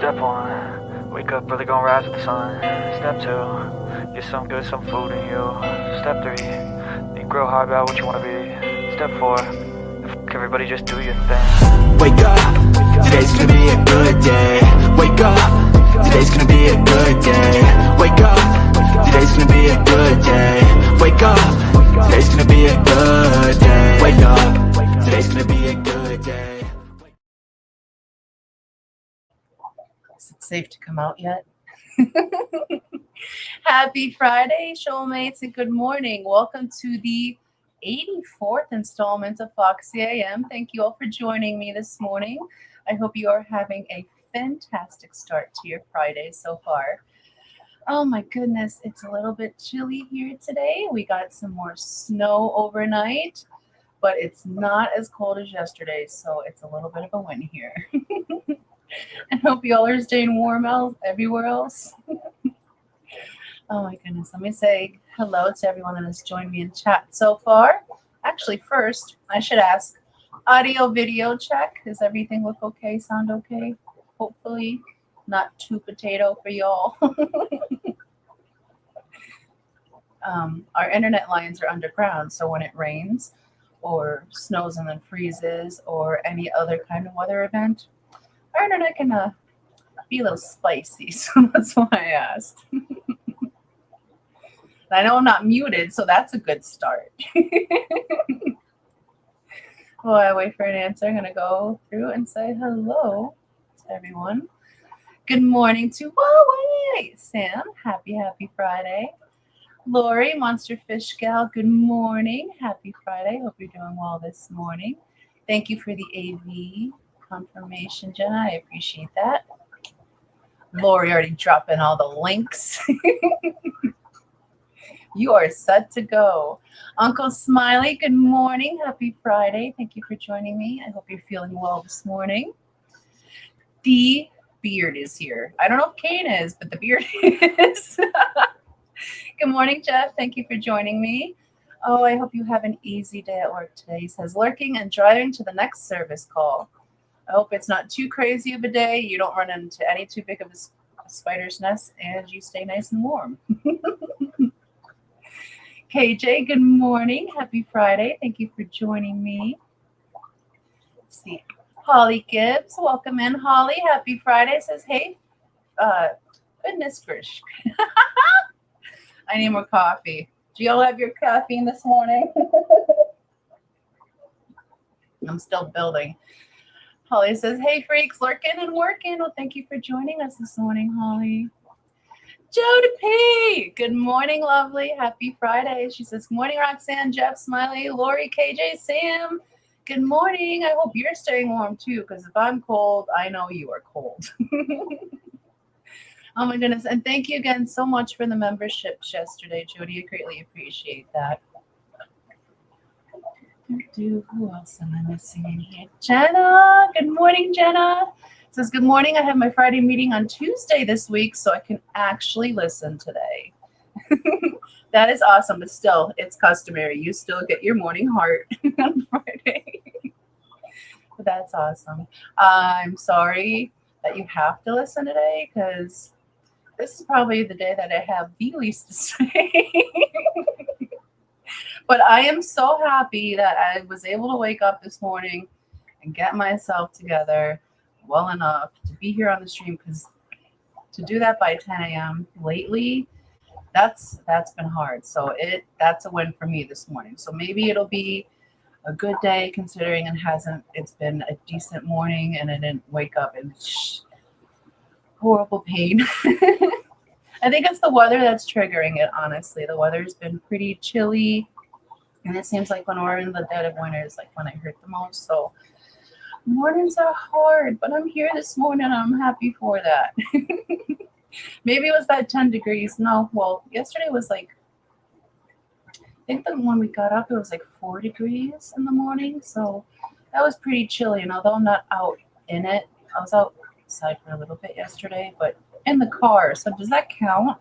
Step 1, wake up early, gonna rise with the sun. Step 2, get some good, some food in you. Step 3, think real hard about what you wanna be. Step 4, everybody just do your thing. Wake up, today's gonna be a good day. Wake up, today's gonna be a good day. Wake up, today's gonna be a good day. Wake up, today's gonna be a good day. Wake up, today's gonna be a good day. Is it safe to come out yet? Happy Friday, showmates, and good morning. Welcome to the 84th installment of Foxie A.M. Thank you all for joining me this morning. I hope you are having a fantastic start to your Friday so far. Oh my goodness, it's a little bit chilly here today. We got some more snow overnight, but it's not as cold as yesterday, so it's a little bit of a win here. I hope you all are staying warm everywhere else. Oh my goodness. Let me say hello to everyone that has joined me in chat so far. Actually, first, I should ask, audio video check. Does everything look okay? Sound okay? Hopefully not too potato for y'all. Our internet lines are underground, so when it rains or snows and then freezes or any other kind of weather event, our internet can be a little spicy, so that's why I asked. I know I'm not muted, so that's a good start. While I wait for an answer, I'm going to go through and say hello to everyone. Good morning to Sam. Happy Friday. Lori, Monster Fish Gal, good morning. Happy Friday. Hope you're doing well this morning. Thank you for the AV confirmation, Jenna. I appreciate that. Lori already dropping all the links. You are set to go. Uncle Smiley, good morning. Happy Friday. Thank you for joining me. I hope you're feeling well this morning. The beard is here. I don't know if Kane is, but the beard is. Good morning, Jeff. Thank you for joining me. Oh, I hope you have an easy day at work today. He says, lurking and driving to the next service call. I hope it's not too crazy of a day. You don't run into any too big of a spider's nest, and you stay nice and warm. KJ, good morning. Happy Friday. Thank you for joining me. Let's see. Holly Gibbs, welcome in. Holly, happy Friday. Says, hey, goodness gracious. I need more coffee. Do y'all have your caffeine this morning? I'm still building. Holly says, hey, freaks, lurking and working. Well, thank you for joining us this morning, Holly. Jody P. Good morning, lovely. Happy Friday. She says, good morning, Roxanne, Jeff, Smiley, Lori, KJ, Sam. Good morning. I hope you're staying warm, too, because if I'm cold, I know you are cold. Oh, my goodness. And thank you again so much for the memberships yesterday, Jody. I greatly appreciate that. Who else am I missing in here? Jenna. Good morning, Jenna. Says, good morning. I have my Friday meeting on Tuesday this week, so I can actually listen today. That is awesome, but still, it's customary. You still get your morning heart on Friday. But that's awesome. I'm sorry that you have to listen today, because this is probably the day that I have the least to say. But I am so happy that I was able to wake up this morning and get myself together well enough to be here on the stream, because to do that by 10 a.m. lately, that's been hard. So that's a win for me this morning. So maybe it'll be a good day, considering it's been a decent morning and I didn't wake up in horrible pain. I think it's the weather that's triggering it, honestly. The weather's been pretty chilly, and it seems like when we're in the dead of winter is like when I hurt the most. So mornings are hard, but I'm here this morning and I'm happy for that. Maybe it was that 10 degrees. No, well, yesterday was like, I think that when we got up, it was like 4 degrees in the morning. So that was pretty chilly. And although I'm not out in it, I was outside for a little bit yesterday, but in the car. So does that count?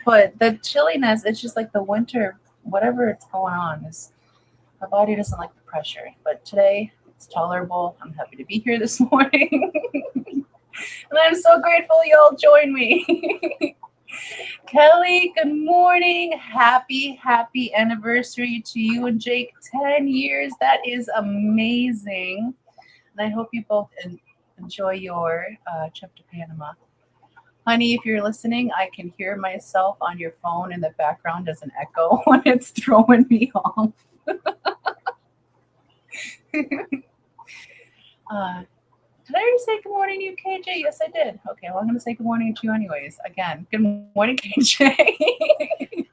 But the chilliness, it's just like the winter, whatever it's going on, is my body doesn't like the pressure. But today, it's tolerable. I'm happy to be here this morning. And I'm so grateful you all joined me. Kelly, good morning. Happy anniversary to you and Jake. 10 years. That is amazing. And I hope you both enjoy your trip to Panama. Honey, if you're listening, I can hear myself on your phone in the background as an echo when it's throwing me off. Did I already say good morning to you, KJ? Yes, I did. Okay, well, I'm going to say good morning to you anyways. Again, good morning, KJ.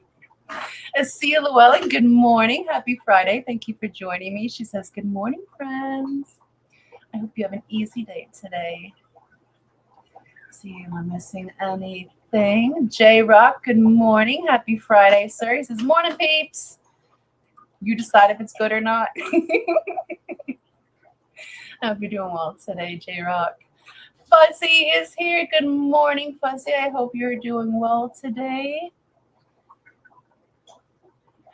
Asia Llewellyn, good morning. Happy Friday. Thank you for joining me. She says, good morning, friends. I hope you have an easy day today. Let's see, am I missing anything? J-Rock, good morning. Happy Friday, sir. He says, morning, peeps. You decide if it's good or not. I hope you're doing well today, J-Rock. Fuzzy is here. Good morning, Fuzzy. I hope you're doing well today.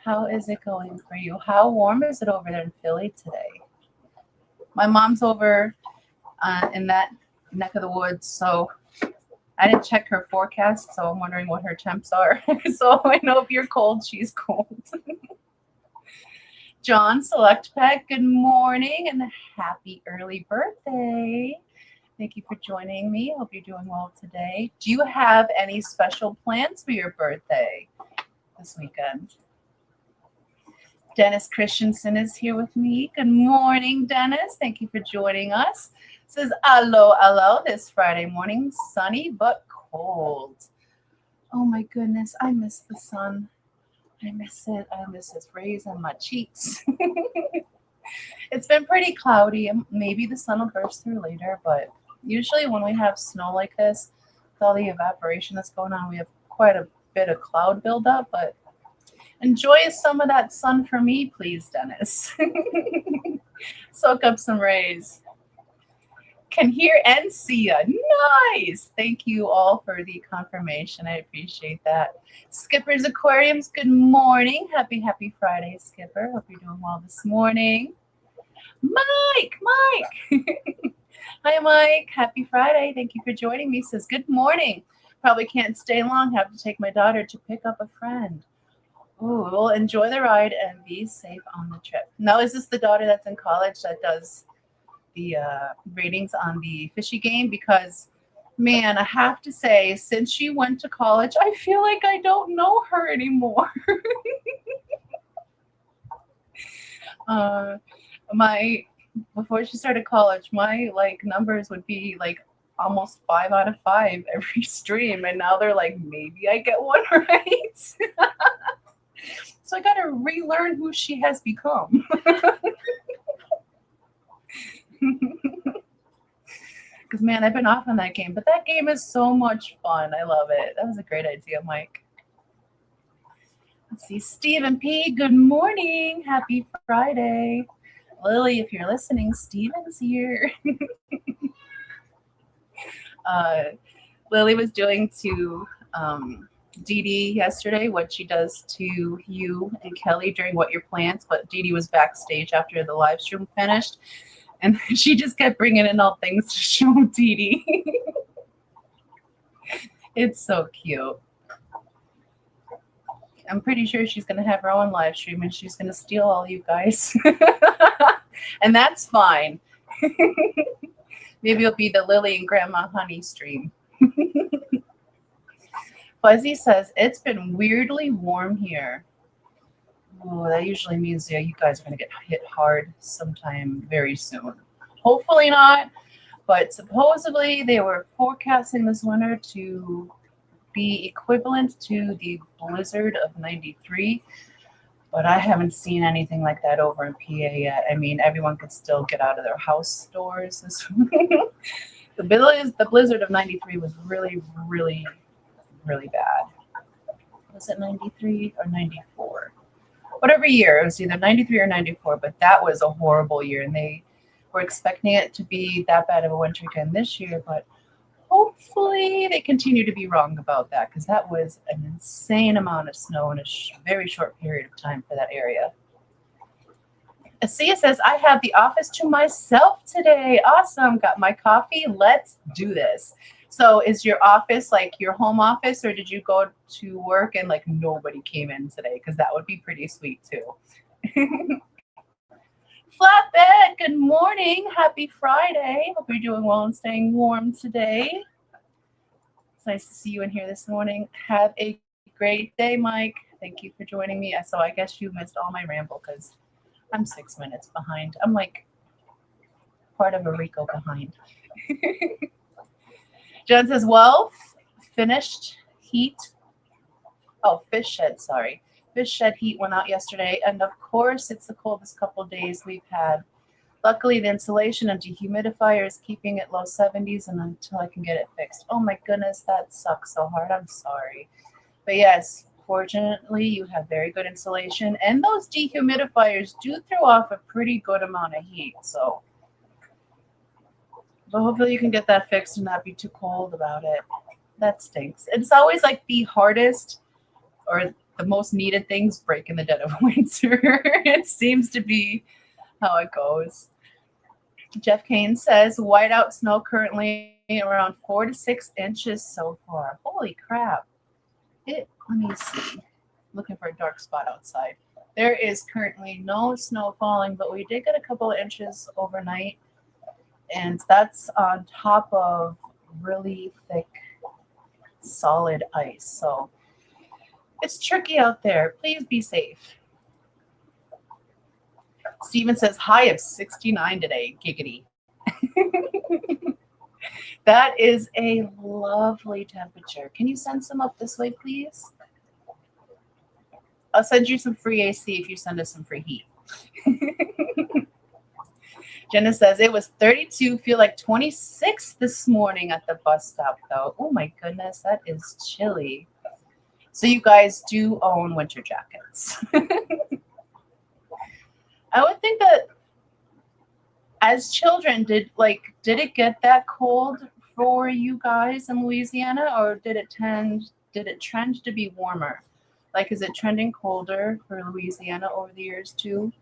How is it going for you? How warm is it over there in Philly today? My mom's over in that neck of the woods, so I didn't check her forecast, so I'm wondering what her temps are. So I know if you're cold, she's cold. John Select Pack, good morning and happy early birthday. Thank you for joining me. Hope you're doing well today. Do you have any special plans for your birthday this weekend? Dennis Christensen is here with me. Good morning, Dennis. Thank you for joining us. Says, hello, this Friday morning, sunny but cold. Oh my goodness, I miss the sun. I miss it. I miss its rays on my cheeks. It's been pretty cloudy. Maybe the sun will burst through later, but usually when we have snow like this, with all the evaporation that's going on, we have quite a bit of cloud buildup, but enjoy some of that sun for me, please, Dennis. Soak up some rays. Can hear and see ya. Nice. Thank you all for the confirmation. I appreciate that. Skipper's Aquariums, good morning. Happy Friday, Skipper. Hope you're doing well this morning. Mike. Hi, Mike. Happy Friday. Thank you for joining me. Says, good morning. Probably can't stay long. Have to take my daughter to pick up a friend. Ooh, well, enjoy the ride and be safe on the trip. Now, is this the daughter that's in college that does the ratings on the fishy game? Because, man, I have to say, since she went to college, I feel like I don't know her anymore. Before she started college, my numbers would be almost 5 out of 5 every stream, and now they're like, maybe I get one right. So I got to relearn who she has become. Because, man, I've been off on that game. But that game is so much fun. I love it. That was a great idea, Mike. Let's see. Stephen P., good morning. Happy Friday. Lily, if you're listening, Steven's here. Lily was doing to Dee Dee yesterday what she does to you and Kelly during What Your Plans, but Dee Dee was backstage after the live stream finished. And she just kept bringing in all things to show Dee Dee. It's so cute. I'm pretty sure she's going to have her own live stream and she's going to steal all you guys. And that's fine. Maybe it'll be the Lily and Grandma Honey stream. Fuzzy says, it's been weirdly warm here. Oh, that usually means you guys are going to get hit hard sometime very soon. Hopefully not, but supposedly they were forecasting this winter to be equivalent to the blizzard of '93, but I haven't seen anything like that over in PA yet. I mean, everyone could still get out of their house doors. The blizzard of '93 was really, really, really bad. Was it '93 or '94? Whatever year, it was either 93 or 94, but that was a horrible year, and they were expecting it to be that bad of a winter again this year, but hopefully they continue to be wrong about that, because that was an insane amount of snow in a very short period of time for that area. Asia says, I have the office to myself today. Awesome. Got my coffee. Let's do this. So is your office like your home office, or did you go to work and like nobody came in today? Because that would be pretty sweet too. Flatbed, good morning. Happy Friday. Hope you're doing well and staying warm today. It's nice to see you in here this morning. Have a great day, Mike. Thank you for joining me. So I guess you missed all my ramble because I'm 6 minutes behind. I'm like part of a Rico behind. John says, well, finished heat. Oh, fish shed, sorry. Fish shed heat went out yesterday, and of course it's the coldest couple of days we've had. Luckily, the insulation and dehumidifier is keeping it low 70s and until I can get it fixed. Oh my goodness, that sucks so hard. I'm sorry. But yes, fortunately, you have very good insulation, and those dehumidifiers do throw off a pretty good amount of heat. So but hopefully you can get that fixed and not be too cold about it. That stinks. It's always like the hardest or the most needed things break in the dead of winter. It seems to be how it goes. Jeff Kane says, whiteout snow currently around 4 to 6 inches so far. Holy crap. Let me see. Looking for a dark spot outside. There is currently no snow falling, but we did get a couple of inches overnight. And that's on top of really thick, solid ice. So it's tricky out there. Please be safe. Steven says, high of 69 today. Giggity. That is a lovely temperature. Can you send some up this way, please? I'll send you some free AC if you send us some free heat. Jenna says, it was 32, feel like 26 this morning at the bus stop, though. Oh, my goodness, that is chilly. So you guys do own winter jackets. I would think that as children, did it get that cold for you guys in Louisiana, or did it trend to be warmer? Like, is it trending colder for Louisiana over the years, too?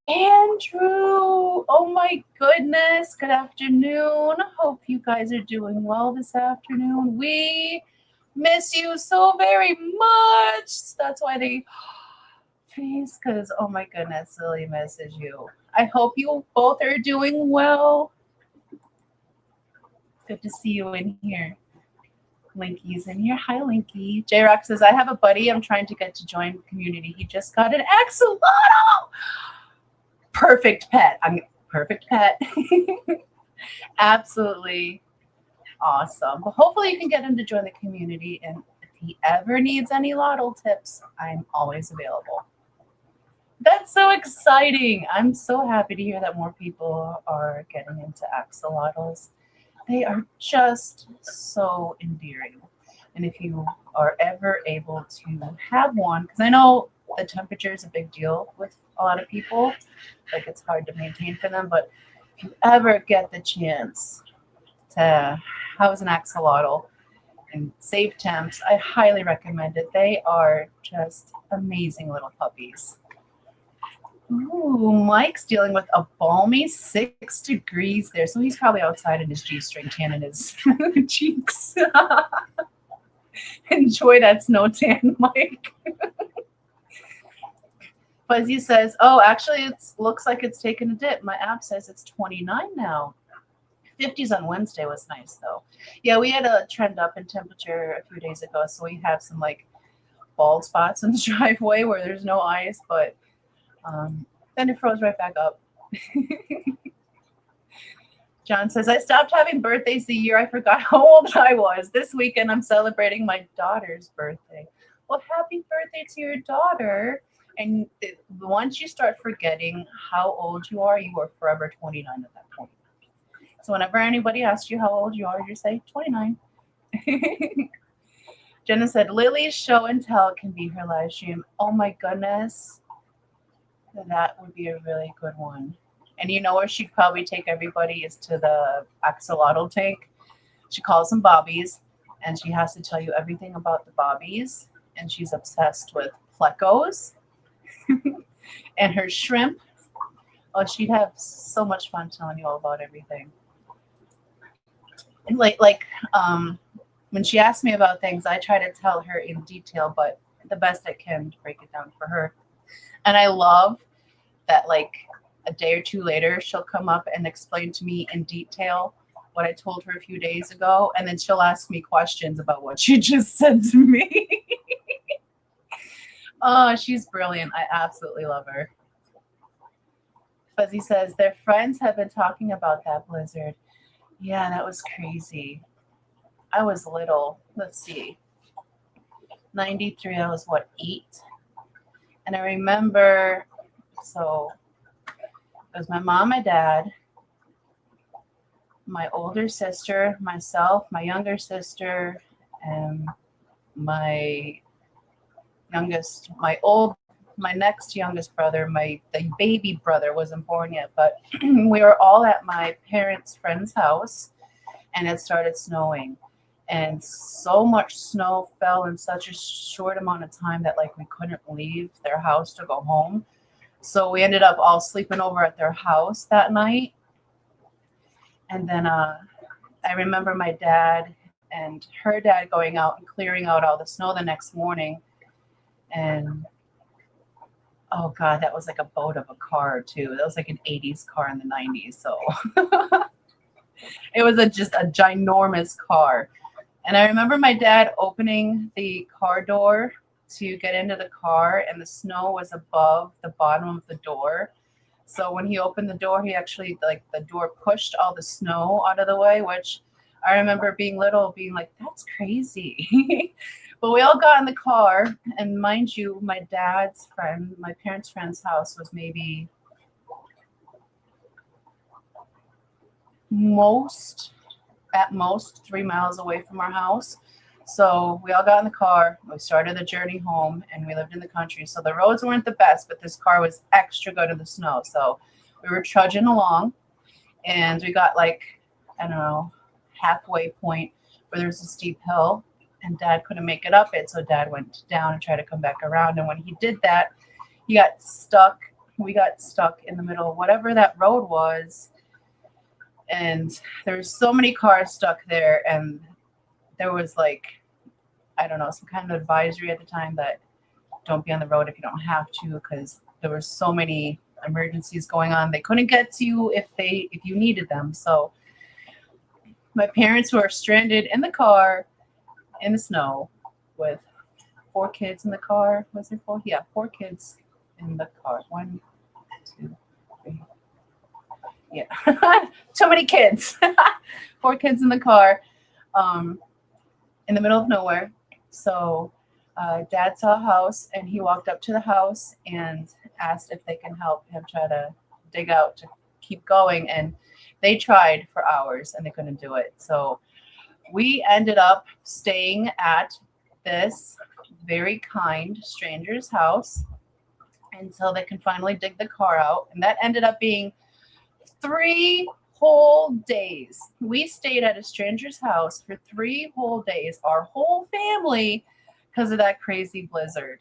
Andrew, oh my goodness, good afternoon. Hope you guys are doing well this afternoon. We miss you so very much. That's why please, because oh my goodness, Lily misses you. I hope you both are doing well. Good to see you in here. Linky's in here. Hi, Linky. J-Rock says, I have a buddy I'm trying to get to join community. He just got an axolotl. Perfect pet. Perfect pet. Absolutely awesome. But hopefully you can get him to join the community. And if he ever needs any lotto tips, I'm always available. That's so exciting. I'm so happy to hear that more people are getting into axolotls. They are just so endearing. And if you are ever able to have one, because I know the temperature is a big deal with a lot of people, like it's hard to maintain for them, but if you ever get the chance to house an axolotl and save temps, I highly recommend it. They are just amazing little puppies. Ooh, Mike's dealing with a balmy 6 degrees there, so he's probably outside in his G-string tanning his cheeks. Enjoy that snow tan, Mike. Fuzzy says, oh, actually, it looks like it's taken a dip. My app says it's 29 now. 50s on Wednesday was nice, though. Yeah, we had a trend up in temperature a few days ago, so we have some, like, bald spots in the driveway where there's no ice, but then it froze right back up. John says, I stopped having birthdays the year I forgot how old I was. This weekend, I'm celebrating my daughter's birthday. Well, happy birthday to your daughter. And once you start forgetting how old you are forever 29 at that point. So whenever anybody asks you how old you are, you say 29. Jenna said, Lily's show and tell can be her live stream. Oh my goodness. That would be a really good one. And you know where she'd probably take everybody is to the axolotl tank. She calls them bobbies, and she has to tell you everything about the bobbies and she's obsessed with plecos and her shrimp. Oh, she'd have so much fun telling you all about everything. And when she asks me about things, I try to tell her in detail, but the best I can to break it down for her. And I love that, like, a day or two later, she'll come up and explain to me in detail what I told her a few days ago, and then she'll ask me questions about what she just said to me. Oh, she's brilliant. I absolutely love her. Fuzzy says, their friends have been talking about that blizzard. Yeah, that was crazy. I was little. Let's see. 93, I was, what, 8? And I remember, so it was my mom, my dad, my older sister, myself, my younger sister, and my next youngest brother. The baby brother wasn't born yet, but we were all at my parents' friend's house, and it started snowing. And so much snow fell in such a short amount of time that, like, we couldn't leave their house to go home. So we ended up all sleeping over at their house that night. And then I remember my dad and her dad going out and clearing out all the snow the next morning. And oh God, that was like a boat of a car too. That was like an 80s car in the 90s. So it was just a ginormous car. And I remember my dad opening the car door to get into the car, and the snow was above the bottom of the door. So when he opened the door, he actually, like, the door pushed all the snow out of the way, which I remember being little, being like, that's crazy. But we all got in the car, and mind you, my dad's friend, my parents' friend's house was maybe at most 3 miles away from our house. So we all got in the car, we started the journey home, and we lived in the country. So the roads weren't the best, but this car was extra good in the snow. So we were trudging along, and we got, like, I don't know, halfway point where there's a steep hill, and Dad couldn't make it up it. So Dad went down and tried to come back around. And when he did that, he got stuck. We got stuck in the middle of whatever that road was. And there's so many cars stuck there, and there was, like, I don't know, some kind of advisory at the time that don't be on the road if you don't have to, because there were so many emergencies going on. They couldn't get to you if you needed them. So my parents were stranded in the car in the snow with 4 kids in the car. Was there 4? Yeah, 4 kids in the car. 1, 2, 3. Yeah, too many kids. 4 kids in the car, in the middle of nowhere. So Dad saw a house, and he walked up to the house and asked if they can help him try to dig out to keep going. And they tried for hours, and they couldn't do it. So we ended up staying at this very kind stranger's house until they can finally dig the car out. And that ended up being 3 whole days. We stayed at a stranger's house for 3 whole days, our whole family, because of that crazy blizzard.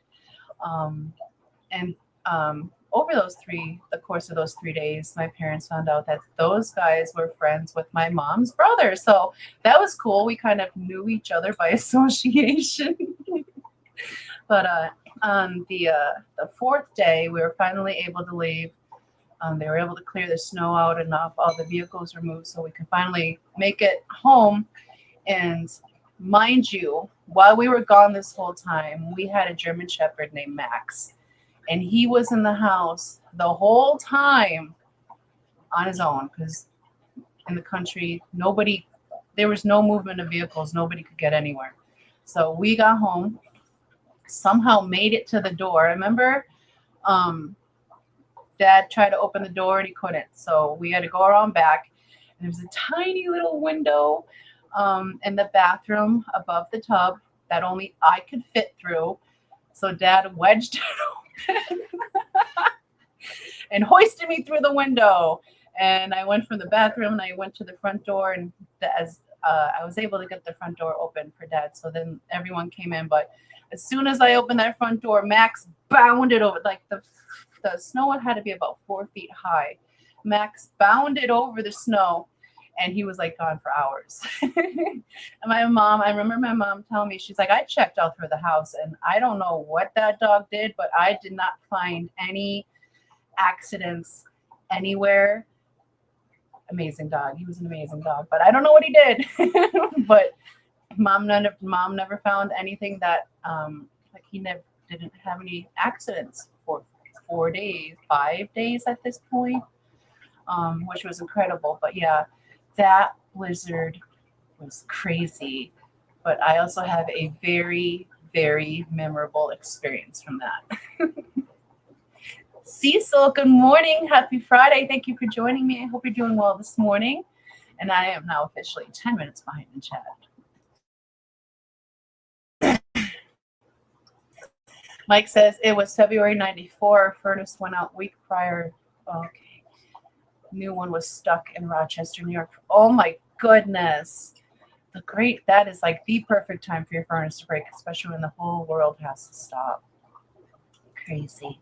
Over the course of those 3 days, my parents found out that those guys were friends with my mom's brother. So that was cool. We kind of knew each other by association. But on the 4th day, we were finally able to leave. They were able to clear the snow out enough. All the vehicles were moved so we could finally make it home. And mind you, while we were gone this whole time, we had a German Shepherd named Max. And he was in the house the whole time on his own, because in the country, there was no movement of vehicles. Nobody could get anywhere. So we got home, somehow made it to the door. I remember Dad tried to open the door and he couldn't. So we had to go around back. There's a tiny little window in the bathroom above the tub that only I could fit through. So Dad wedged it open and hoisted me through the window. And I went from the bathroom and I went to the front door, and I was able to get the front door open for Dad. So then everyone came in, but As soon as I opened that front door, Max bounded over. Like the snow had to be about 4 feet high. Max bounded over the snow, and he was like gone for hours. And I remember my mom telling me, she's like, I checked all through the house, and I don't know what that dog did, but I did not find any accidents anywhere. Amazing dog. He was an amazing dog, but I don't know what he did. But mom never found anything that like he didn't have any accidents for 4 days, 5 days at this point, which was incredible. But yeah, that blizzard was crazy. But I also have a very, very memorable experience from that. Cecil, good morning. Happy Friday. Thank you for joining me. I hope you're doing well this morning. And I am now officially 10 minutes behind in chat. Mike says it was February 94. Furnace went out week prior. Okay. New one was stuck in Rochester, New York. Oh my goodness. That is like the perfect time for your furnace to break, especially when the whole world has to stop. Crazy.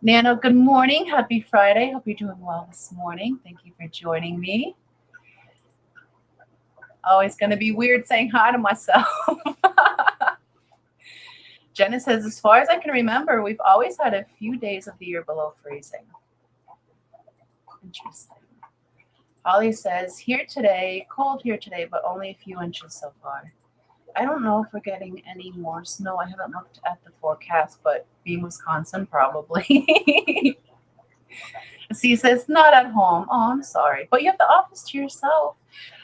Nano, good morning. Happy Friday. Hope you're doing well this morning. Thank you for joining me. Always going to be weird saying hi to myself. Jenna says, as far as I can remember, we've always had a few days of the year below freezing. Interesting. Holly says, cold here today, but only a few inches so far. I don't know if we're getting any more snow. I haven't looked at the forecast, but being Wisconsin, probably. C says, not at home. Oh, I'm sorry. But you have the office to yourself.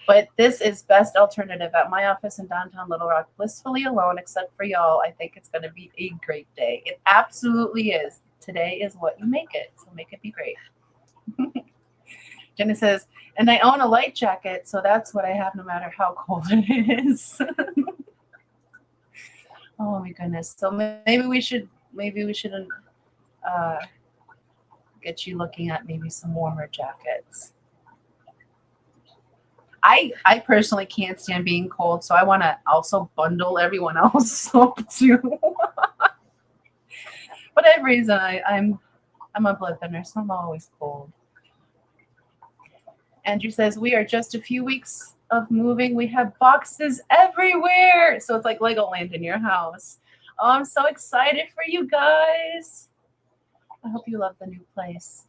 But this is best alternative at my office in downtown Little Rock, blissfully alone, except for y'all. I think it's going to be a great day. It absolutely is. Today is what you make it, so make it be great. Jenny says, and I own a light jacket, so that's what I have no matter how cold it is. Oh my goodness. So maybe we shouldn't get you looking at maybe some warmer jackets. I personally can't stand being cold, so I want to also bundle everyone else up too. For that reason, I'm a blood thinner, so I'm always cold. Andrew says, we are just a few weeks of moving. We have boxes everywhere. So it's like Legoland in your house. Oh, I'm so excited for you guys. I hope you love the new place.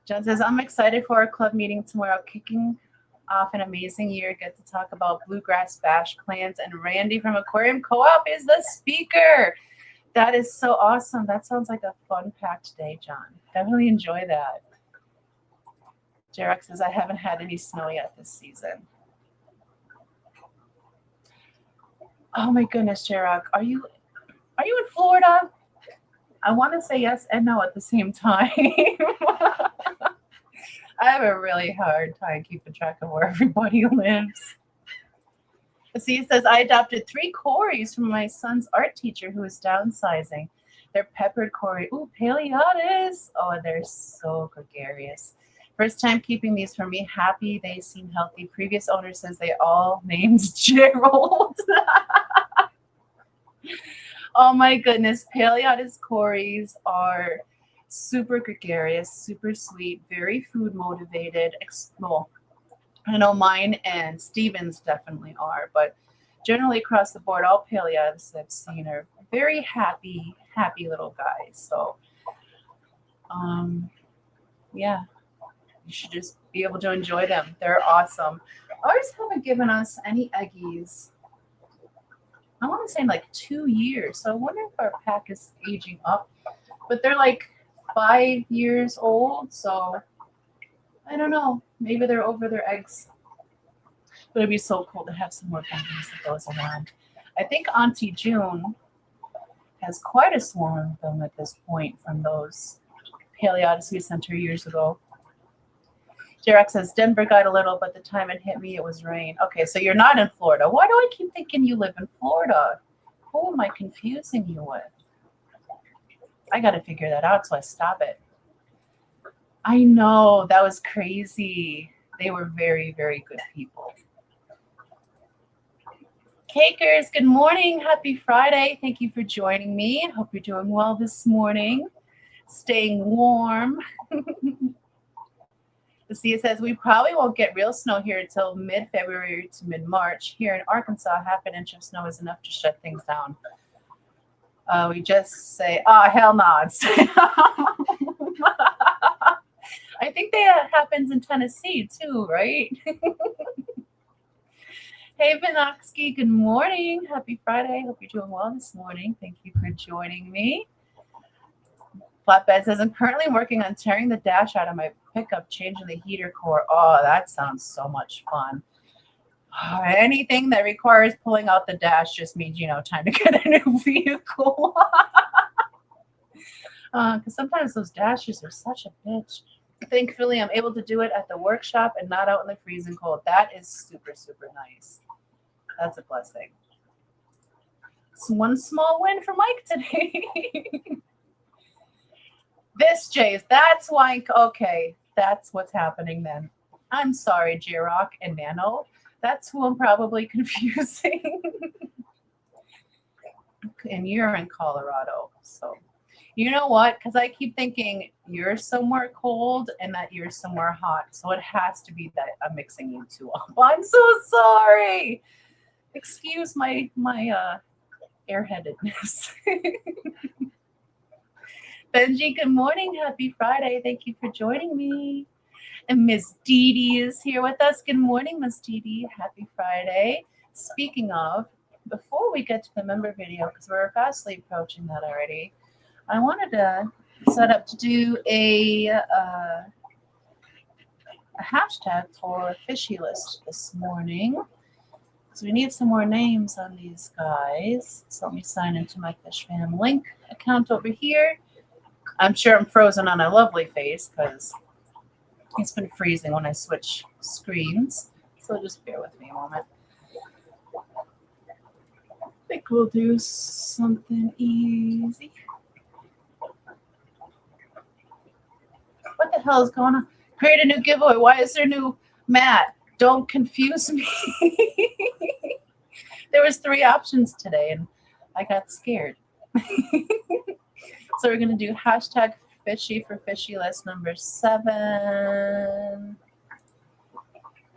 John says, I'm excited for our club meeting tomorrow, kicking off an amazing year. Get to talk about Bluegrass Bash plans, and Randy from Aquarium Co-op is the speaker. That is so awesome. That sounds like a fun packed day, John. Definitely enjoy that. Jarek says, I haven't had any snow yet this season. Oh my goodness, Jarek. Are you in Florida? I want to say yes and no at the same time. I have a really hard time keeping track of where everybody lives. See, it says, I adopted 3 Corys from my son's art teacher who is downsizing. They're peppered Cory. Ooh, Paleotis. Oh, they're so gregarious. First time keeping these for me. Happy they seem healthy. Previous owner says they all named Gerald. Oh my goodness. Paleotis Corys are super gregarious, super sweet, very food motivated. Well, I know mine and Steven's definitely are, but generally across the board, all Paleotis I've seen are very happy little guys. So, yeah, you should just be able to enjoy them. They're awesome. Ours haven't given us any eggies, I want to say, in like 2 years. So I wonder if our pack is aging up. But they're like 5 years old, so I don't know. Maybe they're over their eggs. But it'd be so cool to have some more babies that goes around. I think Auntie June has quite a swarm of them at this point from those Paleotis we sent her years ago. Jarek says, Denver got a little, but the time it hit me, it was rain. Okay, so you're not in Florida. Why do I keep thinking you live in Florida? Who am I confusing you with? I got to figure that out, so I stop it. I know, that was crazy. They were very, very good people. Cakers, good morning. Happy Friday. Thank you for joining me. Hope you're doing well this morning. Staying warm. See, it says we probably won't get real snow here until mid-February to mid-March. Here in Arkansas, half an inch of snow is enough to shut things down. We just say, oh, hell no. I think that happens in Tennessee too, right? Hey, Vinoxky, good morning. Happy Friday. Hope you're doing well this morning. Thank you for joining me. Flatbed says, I'm currently working on tearing the dash out of my pickup, changing the heater core. Oh, that sounds so much fun. Anything that requires pulling out the dash just means, time to get a new vehicle. Because sometimes those dashes are such a bitch. Thankfully, I'm able to do it at the workshop and not out in the freezing cold. That is super, super nice. That's a blessing. It's one small win for Mike today. This, Jays, that's why, okay, that's what's happening then. I'm sorry, J-Rock and Nano. That's who I'm probably confusing. And you're in Colorado, so you know what? Because I keep thinking you're somewhere cold and that you're somewhere hot, so it has to be that I'm mixing you two up. I'm so sorry. Excuse my airheadedness. Benji, good morning. Happy Friday. Thank you for joining me. And Miss Dee Dee is here with us. Good morning, Miss Dee Dee. Happy Friday. Speaking of, before we get to the member video, because we're fastly approaching that already, I wanted to set up to do a hashtag for fishy list this morning. So we need some more names on these guys. So let me sign into my Fish Fam link account over here. I'm sure I'm frozen on a lovely face because it's been freezing when I switch screens. So just bear with me a moment. I think we'll do something easy. What the hell is going on? Create a new giveaway. Why is there new Matt? Don't confuse me. There was 3 options today and I got scared. So we're going to do hashtag fishy for fishy list number 7.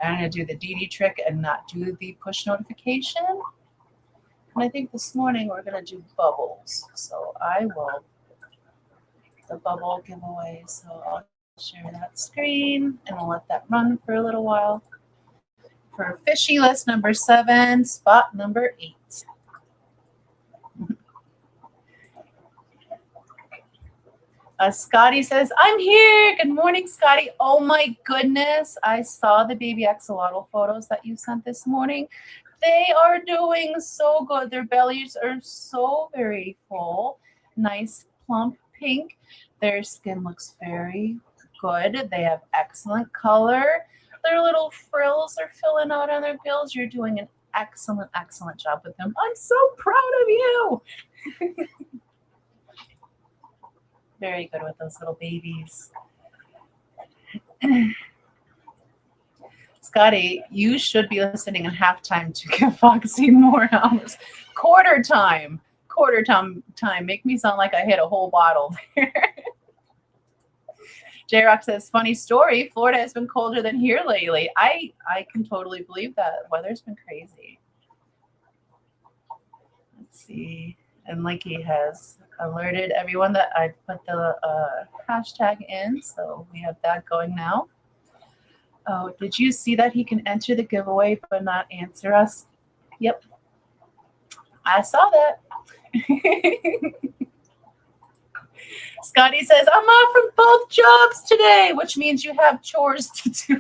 I'm going to do the DD trick and not do the push notification. And I think this morning we're going to do bubbles. So I will, the bubble giveaway. So I'll share that screen and I'll let that run for a little while. For fishy list number 7, spot number 8. Scotty says, I'm here. Good morning, Scotty. Oh my goodness. I saw the baby axolotl photos that you sent this morning. They are doing so good. Their bellies are so very full. Nice, plump pink. Their skin looks very good. They have excellent color. Their little frills are filling out on their gills. You're doing an excellent, excellent job with them. I'm so proud of you. Very good with those little babies. Scotty, you should be listening in halftime to give Foxy more hours. Quarter time. Make me sound like I hit a whole bottle there. J-Rock says, funny story. Florida has been colder than here lately. I can totally believe that. Weather's been crazy. Let's see. And Linky has alerted everyone that I put the hashtag in. So we have that going now. Oh, did you see that he can enter the giveaway but not answer us? Yep. I saw that. Scotty says, I'm off from both jobs today, which means you have chores to do.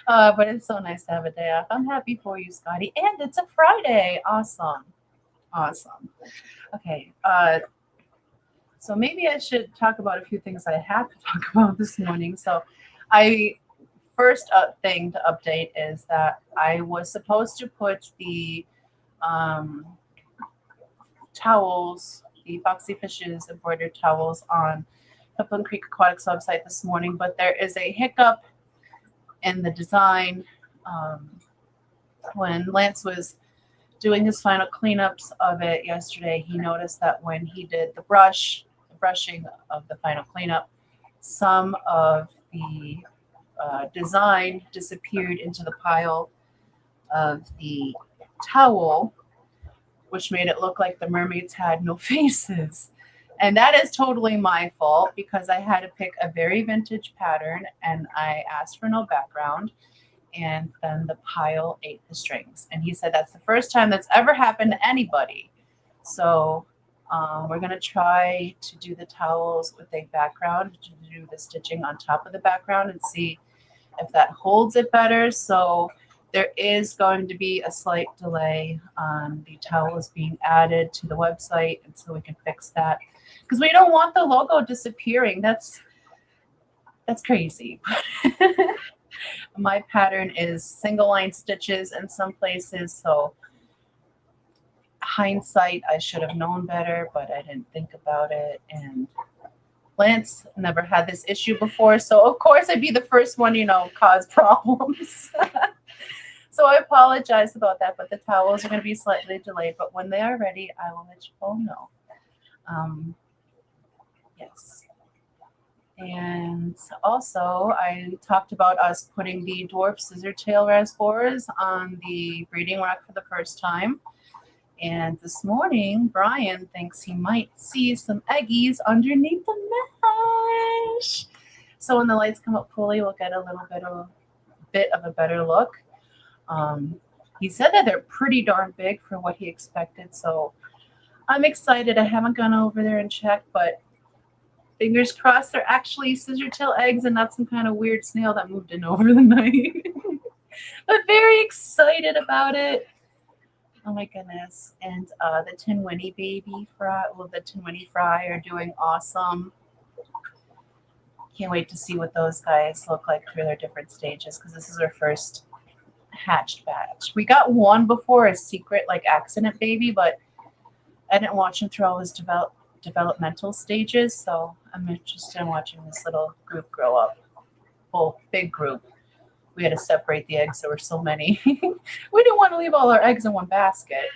But it's so nice to have a day off. I'm happy for you, Scotty. And it's a Friday. Awesome. Okay. So maybe I should talk about a few things I have to talk about this morning. So first thing to update is that I was supposed to put the towels, the Foxy Fishes embroidered towels on Helpline Creek Aquatics website this morning, but there is a hiccup in the design. when Lance was doing his final cleanups of it yesterday, he noticed that when he did the brushing of the final cleanup, some of the design disappeared into the pile of the towel, which made it look like the mermaids had no faces. And that is totally my fault because I had to pick a very vintage pattern and I asked for no background. And then the pile ate the strings. And he said that's the first time that's ever happened to anybody. So we're going to try to do the towels with a background, to do the stitching on top of the background and see if that holds it better. So there is going to be a slight delay on the towels being added to the website, and so we can fix that. Because we don't want the logo disappearing. That's crazy. My pattern is single line stitches in some places, so hindsight, I should have known better, but I didn't think about it. And Lance never had this issue before, so of course I'd be the first one, cause problems. So I apologize about that, but the towels are going to be slightly delayed. But when they are ready, I will let you all know. Yes. And also, I talked about us putting the dwarf scissor tail raspberries on the breeding rack for the first time. And this morning, Brian thinks he might see some eggies underneath the mesh. So when the lights come up fully, we'll get a little bit of a better look. He said that they're pretty darn big for what he expected, so I'm excited. I haven't gone over there and checked, but fingers crossed they're actually scissor tail eggs and not some kind of weird snail that moved in over the night. But very excited about it. Oh my goodness. And the Tin Winnie baby fry, the Tin Winnie fry are doing awesome. Can't wait to see what those guys look like through their different stages, because this is our first hatched batch. We got one before, a secret accident baby, but I didn't watch him through all his developmental stages, so I'm interested in watching this little group grow up. Well, big group. We had to separate the eggs. There were so many. We didn't want to leave all our eggs in one basket.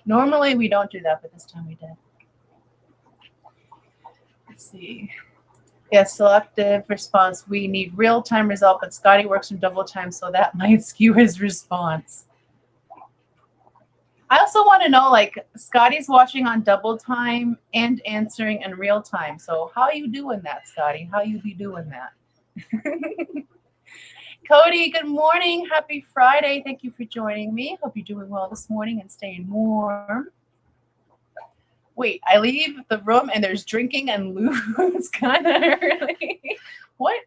Normally we don't do that, but this time we did. Let's see. Yeah, selective response. We need real-time result, but Scotty works in double time, so that might skew his response. I also want to know, Scotty's watching on double time and answering in real time. So how are you doing that, Scotty? How you be doing that? Cody, good morning. Happy Friday. Thank you for joining me. Hope you're doing well this morning and staying warm. Wait, I leave the room and there's drinking and loot kind of early. What?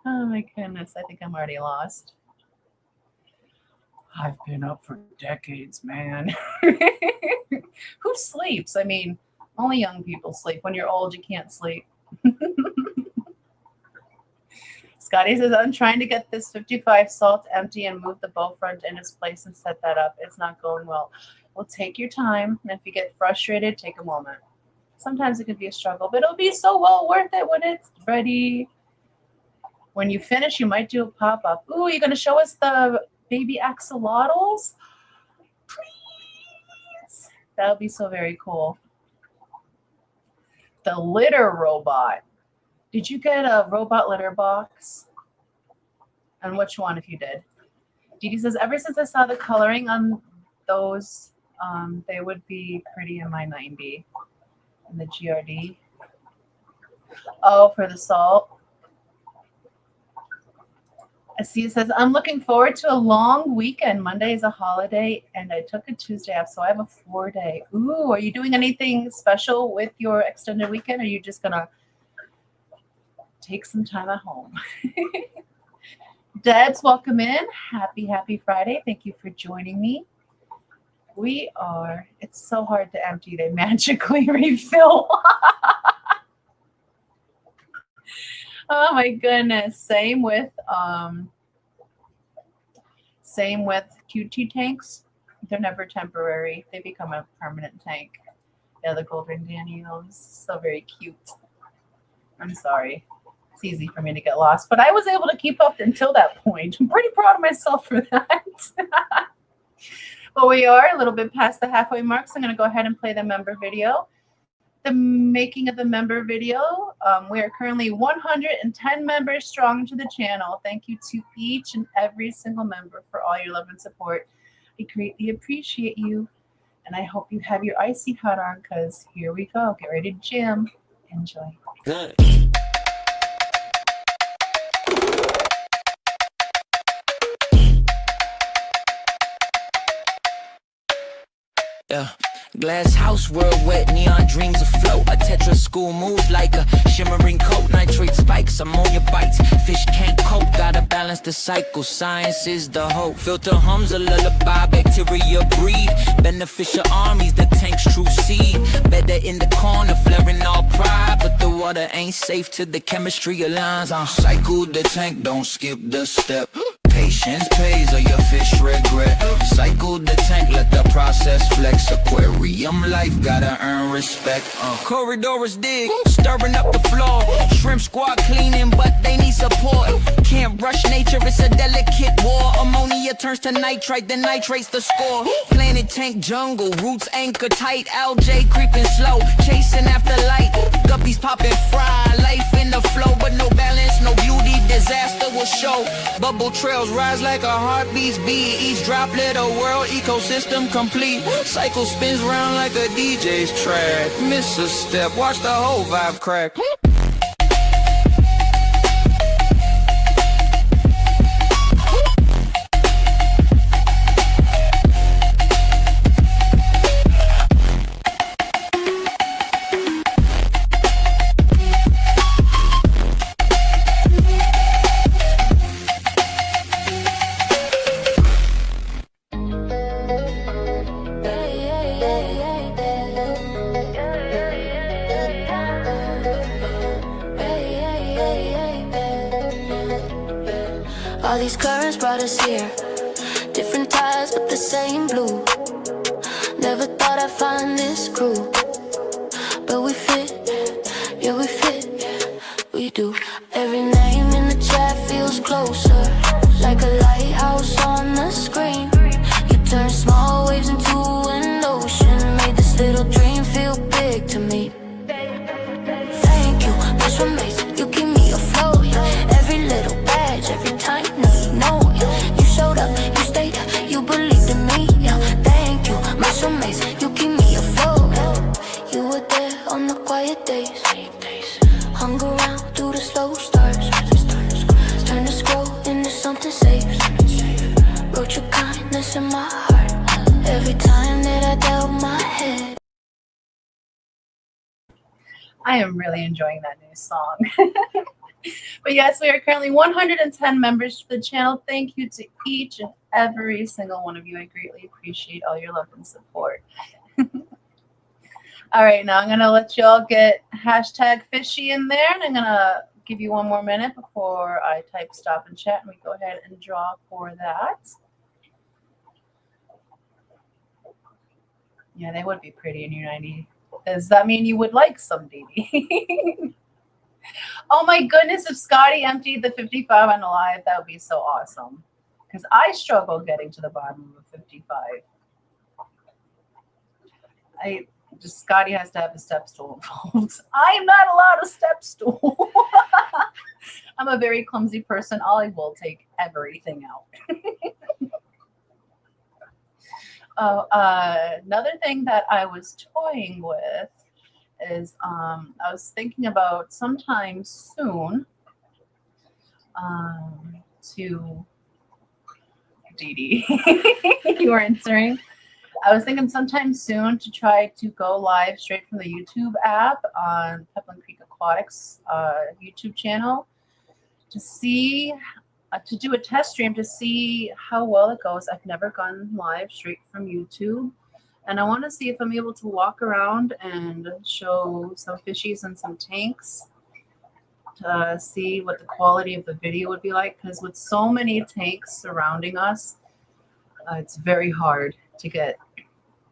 Oh my goodness, I think I'm already lost. I've been up for decades, man. Who sleeps? I mean, only young people sleep. When you're old, you can't sleep. Scotty says, I'm trying to get this 55 salt empty and move the bow front in its place and set that up. It's not going well. Well, take your time. And if you get frustrated, take a moment. Sometimes it can be a struggle, but it'll be so well worth it when it's ready. When you finish, you might do a pop-up. Ooh, you're going to show us the baby axolotls? Please. That would be so very cool. The litter robot. Did you get a robot litter box? And which one if you did? Dee Dee says, ever since I saw the coloring on those, they would be pretty in my 90. In the GRD. Oh, for the salt. Asia says, I'm looking forward to a long weekend. Monday is a holiday, and I took a Tuesday off, so I have a 4-day. Ooh, are you doing anything special with your extended weekend, or are you just going to take some time at home? Debs, welcome in. Happy Friday. Thank you for joining me. It's so hard to empty. They magically refill. Oh my goodness. Same with QT tanks. They're never temporary. They become a permanent tank. Yeah, the golden Daniels. So very cute. I'm sorry. It's easy for me to get lost, but I was able to keep up until that point. I'm pretty proud of myself for that. But we are a little bit past the halfway mark, so I'm going to go ahead and play the member video. The making of the member video. We are currently 110 members strong to the channel. Thank you to each and every single member for all your love and support. I greatly appreciate you, and I hope you have your icy hot on, because here we go. Get ready to jam. Enjoy. Good. Yeah. Glass house, world wet, neon dreams afloat. A Tetra school moves like a shimmering coat. Nitrate spikes, ammonia bites. Fish can't cope, gotta balance the cycle. Science is the hope. Filter hums a lullaby, bacteria breed. Beneficial armies, the tank's true seed. Better in the corner, flaring all pride. But the water ain't safe till the chemistry aligns. Cycle the tank, don't skip the step. Patience pays or your fish regret. Cycle the tank, let the process flex. Aquarium life, gotta earn respect. Corridors dig, stirring up the floor. Shrimp squad cleaning, but they need support. Can't rush nature, it's a delicate war. Ammonia turns to nitrite, then nitrates the score. Planet tank jungle, roots anchor tight. Algae creeping slow, chasing after light. Guppies popping fry, life in the flow. But no balance, no beauty, disaster will show. Bubble trails rise like a heartbeat's beat. Each droplet a world ecosystem complete. Cycle spins round like a DJ's track. Miss a step, watch the whole vibe crack. All these currents brought us here. Different ties, but the same blue. Never thought I'd find this crew. But we fit, yeah we fit, we do. Every name in the chat feels closer. Like a lighthouse on the screen. You turn small waves into an ocean. Made this little dream feel big to me. Thank you, that's amazing. You keep me afloat, yeah. Every little badge, every time. You showed up, you stayed up, you believed in me, yeah. Thank you, much amazing, you keep me afloat. You were there on the quiet days. Hung around through the slow starts. Turned the scroll into something safe. Wrote your kindness in my heart. Every time that I doubt my head. I am really enjoying that new song. But yes, we are currently 110 members to the channel. Thank you to each and every single one of you. I greatly appreciate all your love and support. All right, now I'm going to let you all get #fishy in there, and I'm going to give you one more minute before I type stop and chat, and we go ahead and draw for that. Yeah, they would be pretty in your 90. Does that mean you would like some, Dee? Oh my goodness, if Scotty emptied the 55 on the live, that would be so awesome. Because I struggle getting to the bottom of a 55. Scotty has to have a step stool involved. I am not allowed a step stool. I'm a very clumsy person. I will take everything out. Another thing that I was toying with is I was thinking about sometime soon to Dee Dee. You were answering. I was thinking sometime soon to try to go live straight from the YouTube app on Pepperland Creek Aquatics YouTube channel to see to do a test stream to see how well it goes. I've never gone live straight from YouTube. And I want to see if I'm able to walk around and show some fishies and some tanks to see what the quality of the video would be like. Because with so many tanks surrounding us, it's very hard to get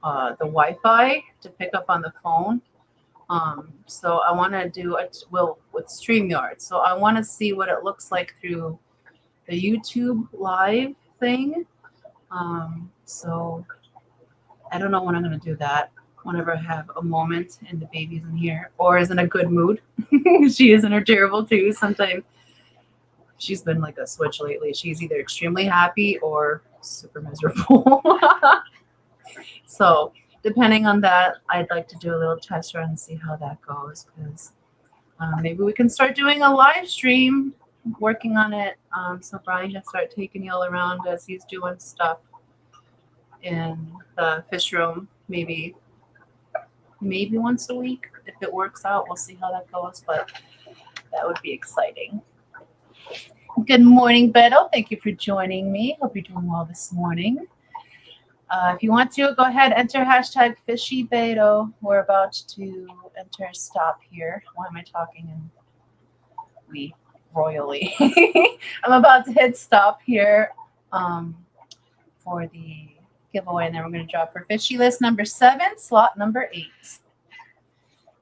the Wi-Fi to pick up on the phone. So I want to do it. Well, with StreamYard. So I want to see what it looks like through the YouTube live thing. So I don't know when I'm going to do that. Whenever I have a moment and the baby's in here or is in a good mood. She is in her terrible too. Sometimes she's been like a switch lately. She's either extremely happy or super miserable. So depending on that, I'd like to do a little test run and see how that goes, because maybe we can start doing a live stream, working on it, so Brian can start taking y'all around as he's doing stuff in the fish room, maybe once a week. If it works out, we'll see how that goes, but that would be exciting. Good morning, Beto. Thank you for joining me. Hope you're doing well this morning. If you want to, go ahead, enter hashtag FishyBeto. We're about to enter stop here. Why am I talking in we royally? I'm about to hit stop here for the giveaway, and then we're going to drop for Fishy List number 7, slot number 8.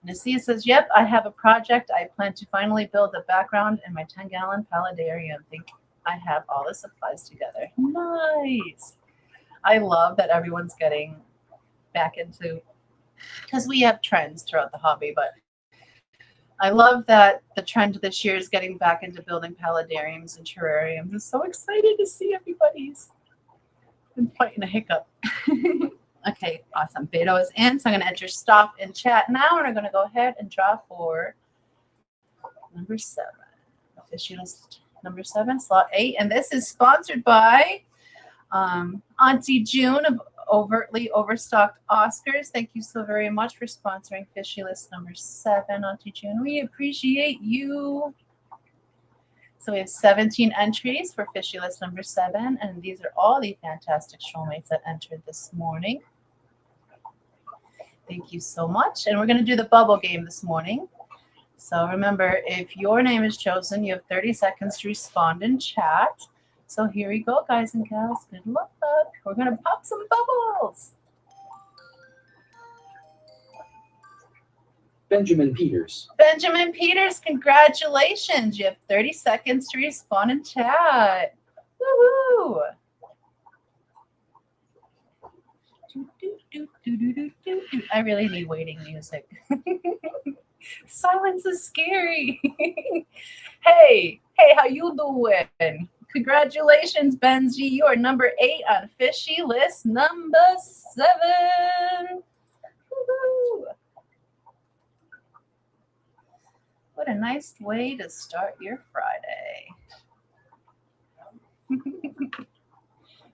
Nasia says, yep, I have a project. I plan to finally build a background in my 10-gallon paludarium. Think I have all the supplies together. Nice. I love that everyone's getting back into, because we have trends throughout the hobby, but I love that the trend this year is getting back into building paludariums and terrariums. I'm so excited to see everybody's been fighting a hiccup. Okay, awesome. Beto is in, so I'm going to enter stop in chat now, and I'm going to go ahead and draw for number 7. Fishy List number 7, slot 8, and this is sponsored by Auntie June of Overtly Overstocked Oscars. Thank you so very much for sponsoring Fishy List number 7, Auntie June. We appreciate you. So we have 17 entries for Fishy List number 7, and these are all the fantastic showmates that entered this morning. Thank you so much. And we're going to do the bubble game this morning. So remember, if your name is chosen, you have 30 seconds to respond in chat. So here we go, guys and gals. Good luck. We're going to pop some bubbles. Benjamin Peters. Benjamin Peters, congratulations. You have 30 seconds to respond in chat. Woohoo! I really need waiting music. Silence is scary. Hey, how you doing? Congratulations, Benji. You are number 8 on Fishy List number 7. Woo-hoo. What a nice way to start your Friday.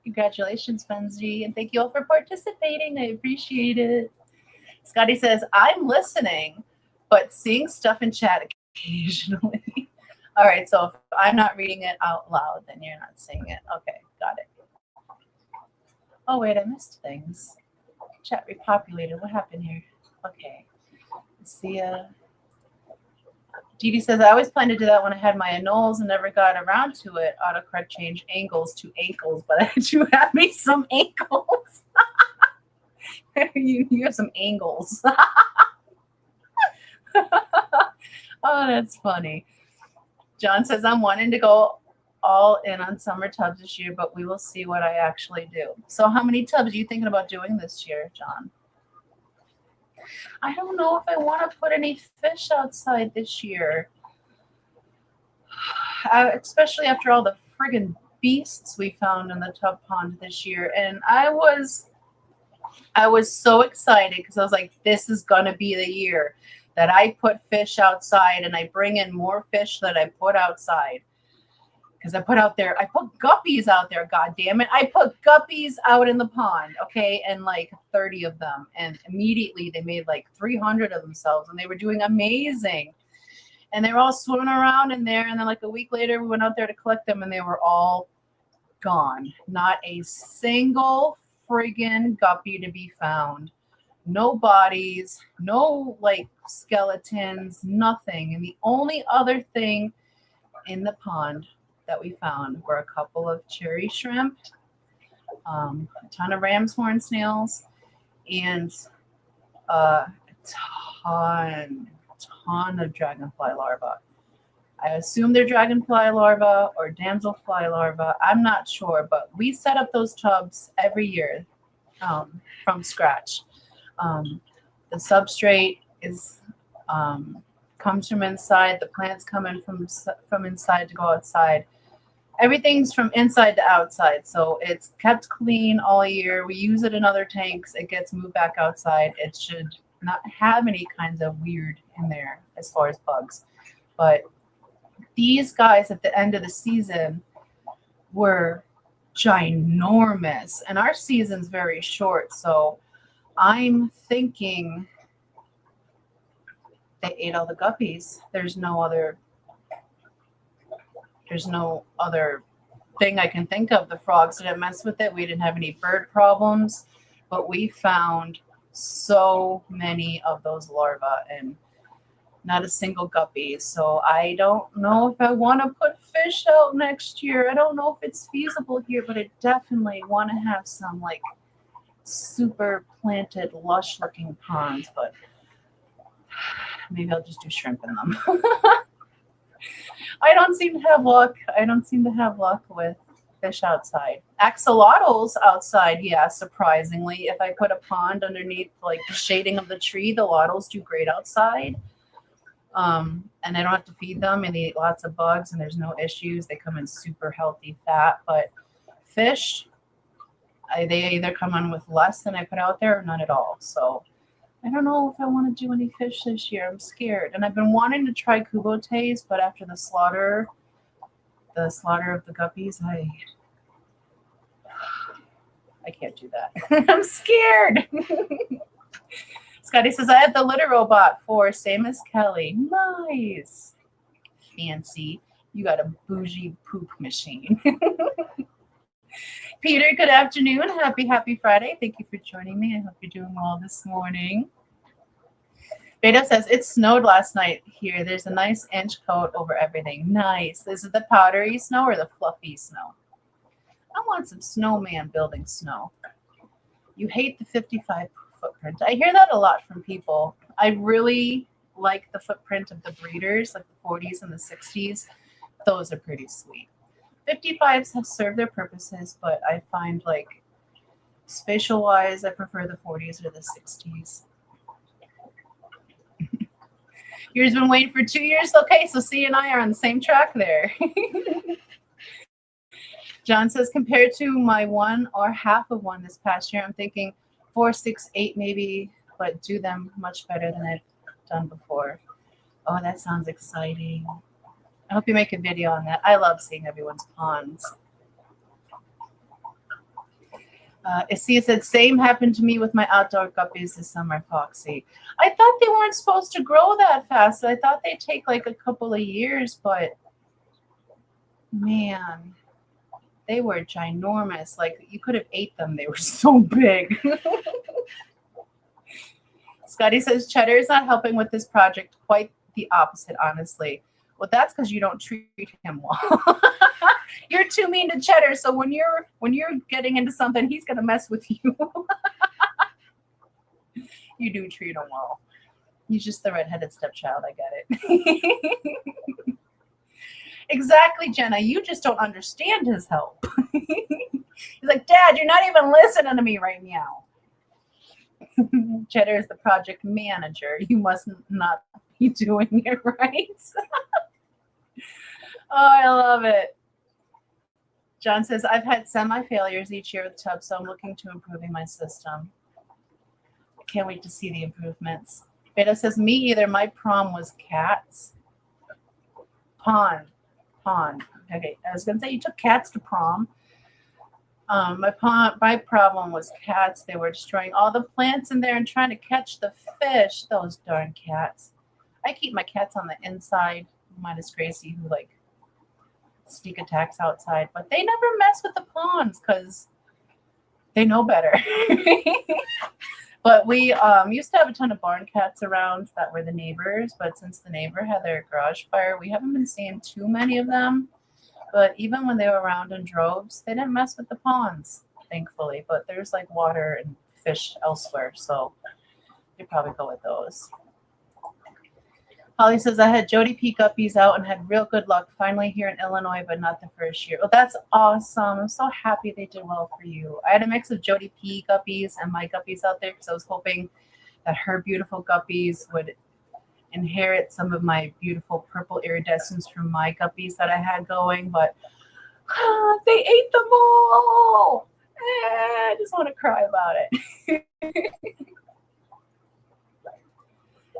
Congratulations, Benji, and thank you all for participating. I appreciate it. Scotty says, I'm listening, but seeing stuff in chat occasionally. All right, so if I'm not reading it out loud, then you're not seeing it. Okay, got it. Oh, wait, I missed things. Chat repopulated. What happened here? Okay. Let's see. Dee Dee says, I always planned to do that when I had my anoles and never got around to it. Autocorrect changed angles to ankles, but I do have me some ankles. you have some angles. Oh, that's funny. John says, I'm wanting to go all in on summer tubs this year, but we will see what I actually do. So how many tubs are you thinking about doing this year, John? I don't know if I want to put any fish outside this year, especially after all the friggin' beasts we found in the tub pond this year. And I was so excited because I was like, this is going to be the year that I put fish outside and I bring in more fish that I put outside. Because I put guppies out there, god damn it. I put guppies out in the pond, okay, and like 30 of them. And immediately they made like 300 of themselves, and they were doing amazing. And they were all swimming around in there, and then like a week later we went out there to collect them, and they were all gone. Not a single friggin' guppy to be found. No bodies, no like skeletons, nothing. And the only other thing in the pond that we found were a couple of cherry shrimp, a ton of ram's horn snails, and a ton of dragonfly larvae. I assume they're dragonfly larvae or damselfly larvae. I'm not sure, but we set up those tubs every year from scratch. The substrate is comes from inside. The plants come in from inside to go outside. Everything's from inside to outside, so it's kept clean all year. We use it in other tanks. It gets moved back outside. It should not have any kinds of weird in there as far as bugs. But these guys at the end of the season were ginormous, and our season's very short, so I'm thinking they ate all the guppies. There's no other thing I can think of. The frogs didn't mess with it. We didn't have any bird problems, but we found so many of those larvae and not a single guppy. So I don't know if I want to put fish out next year. I don't know if it's feasible here, but I definitely want to have some like super planted, lush looking ponds, but maybe I'll just do shrimp in them. I don't seem to have luck. With fish outside. Axolotls outside, yeah, surprisingly. If I put a pond underneath like the shading of the tree, the lotls do great outside. And I don't have to feed them, and they eat lots of bugs, and there's no issues. They come in super healthy fat. But fish, they either come in with less than I put out there or none at all. So I don't know if I want to do any fish this year. I'm scared. And I've been wanting to try kubotes, but after the slaughter of the guppies, I can't do that. I'm scared. Scotty says, I have the litter robot for same as Kelly. Nice. Fancy. You got a bougie poop machine. Peter, good afternoon. Happy Friday. Thank you for joining me. I hope you're doing well this morning. Beto says, it snowed last night here. There's a nice inch coat over everything. Nice. Is it the powdery snow or the fluffy snow? I want some snowman building snow. You hate the 55 footprint. I hear that a lot from people. I really like the footprint of the breeders, like the 40s and the 60s. Those are pretty sweet. 55s have served their purposes, but I find like spatial wise, I prefer the 40s or the 60s. Yours been waiting for 2 years? Okay, so C and I are on the same track there. John says, compared to my one or half of one this past year, I'm thinking 4, 6, 8 maybe, but do them much better than I've done before. Oh, that sounds exciting. I hope you make a video on that. I love seeing everyone's ponds. Isia said, same happened to me with my outdoor guppies this summer, Foxy. I thought they weren't supposed to grow that fast. I thought they'd take like a couple of years, but man, they were ginormous. Like you could have ate them. They were so big. Scotty says, Cheddar is not helping with this project. Quite the opposite, honestly. Well, that's because you don't treat him well. You're too mean to Cheddar, so when you're getting into something, he's gonna mess with you. You do treat him well. He's just the redheaded stepchild. I get it. Exactly, Jenna. You just don't understand his help. He's like, Dad, you're not even listening to me right now. Cheddar is the project manager. You must not be doing it right. Oh, I love it. John says, I've had semi-failures each year with tubs, so I'm looking to improving my system. Can't wait to see the improvements. Beta says, me either. My prom was cats. Pond. Okay, I was going to say you took cats to prom. My problem was cats. They were destroying all the plants in there and trying to catch the fish. Those darn cats. I keep my cats on the inside, minus Gracie, who like sneak attacks outside, but they never mess with the ponds because they know better. But we used to have a ton of barn cats around that were the neighbors, but since the neighbor had their garage fire, we haven't been seeing too many of them. But even when they were around in droves, they didn't mess with the ponds, thankfully. But there's like water and fish elsewhere, so you'd probably go with those. Holly says, I had Jody P guppies out and had real good luck finally here in Illinois, but not the first year. Well, that's awesome. I'm so happy they did well for you. I had a mix of Jody P guppies and my guppies out there because I was hoping that her beautiful guppies would inherit some of my beautiful purple iridescence from my guppies that I had going, but they ate them all. I just want to cry about it.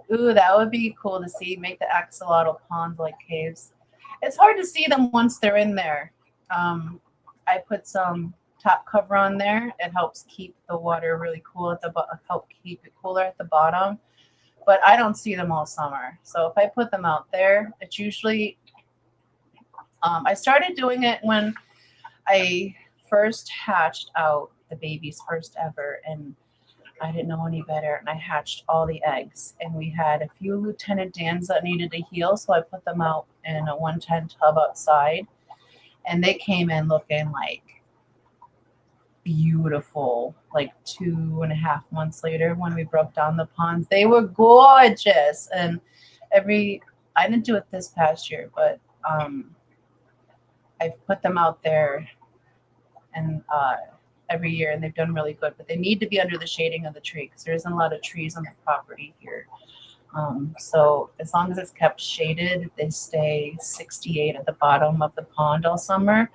Ooh, that would be cool to see. Make the axolotl ponds like caves. It's hard to see them once they're in there. I put some top cover on there. It helps keep the water really cool at the help keep it cooler at the bottom. But I don't see them all summer. So if I put them out there, it's usually I started doing it when I first hatched out the babies first ever, and I didn't know any better, and I hatched all the eggs, and we had a few Lieutenant Dans that needed to heal, so I put them out in a 110 tub outside, and they came in looking like beautiful. Like 2.5 months later, when we broke down the ponds, they were gorgeous. And I didn't do it this past year, but I've put them out there and every year, and they've done really good, but they need to be under the shading of the tree because there isn't a lot of trees on the property here. So as long as it's kept shaded, they stay 68 at the bottom of the pond all summer,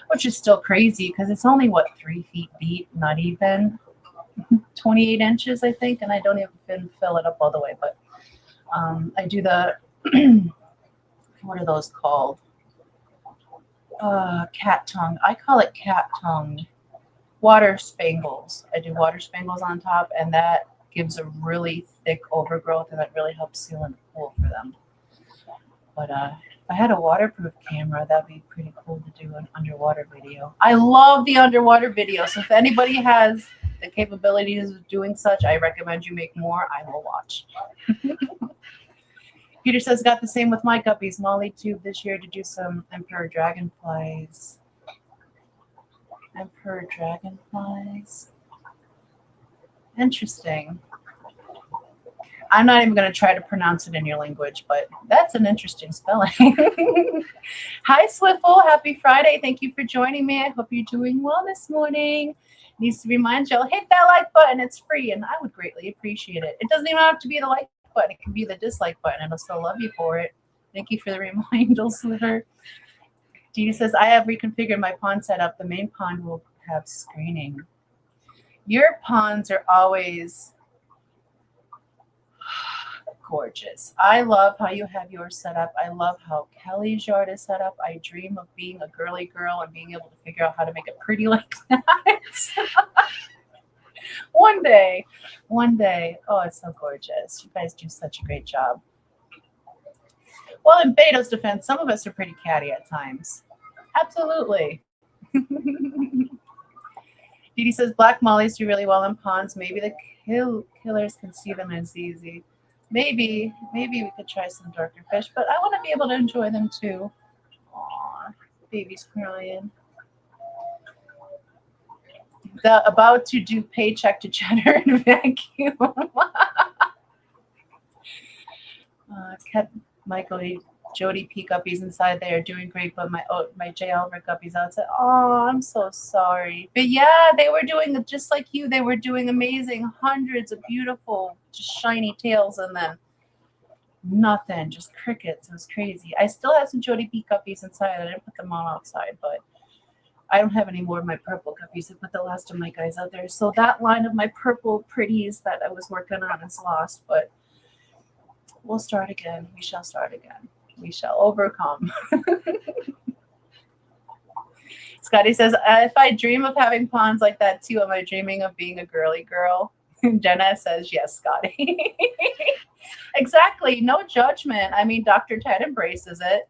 which is still crazy because it's only, 3 feet deep, not even 28 inches, I think, and I don't even fill it up all the way, but I do the, what are those called? Cat tongue. I call it cat tongue. Water spangles. I do water spangles on top, and that gives a really thick overgrowth, and that really helps seal in the pool for them. But if I had a waterproof camera, that'd be pretty cool to do an underwater video. I love the underwater video, so if anybody has the capabilities of doing such, I recommend you make more. I will watch. Peter says, got the same with my guppies. Molly tube this year to do some emperor dragonflies. Emperor dragonflies. Interesting. I'm not even going to try to pronounce it in your language, but that's an interesting spelling. Hi, Swiffle. Happy Friday. Thank you for joining me. I hope you're doing well this morning. Needs to remind you, hit that like button. It's free, and I would greatly appreciate it. It doesn't even have to be the like button. It can be the dislike button, and I'll still love you for it. Thank you for the reminder, Sliver. Dee says, I have reconfigured my pond setup. The main pond will have screening. Your ponds are always gorgeous. I love how you have yours set up. I love how Kelly's yard is set up. I dream of being a girly girl and being able to figure out how to make it pretty like that. One day. Oh, it's so gorgeous. You guys do such a great job. Well, in Beto's defense, some of us are pretty catty at times. Absolutely. Dee says, black mollies do really well in ponds. Maybe the killers can see them as easy. Maybe we could try some darker fish, but I want to be able to enjoy them too. Aw, baby's crying. About to do paycheck to cheddar and vacuum. Kept Michael Jody P guppies inside. They are doing great, but my J. Albert guppies outside. Oh, I'm so sorry. But yeah, they were doing just like you. They were doing amazing. Hundreds of beautiful, just shiny tails, and then nothing, just crickets. It was crazy. I still have some Jody P guppies inside. I didn't put them all outside, but I don't have any more of my purple guppies. I put the last of my guys out there. So that line of my purple pretties that I was working on is lost, but we'll start again. We shall start again. We shall overcome. Scotty says, if I dream of having ponds like that too, am I dreaming of being a girly girl? Jenna says, yes, Scotty. Exactly. No judgment. I mean, Dr. Ted embraces it.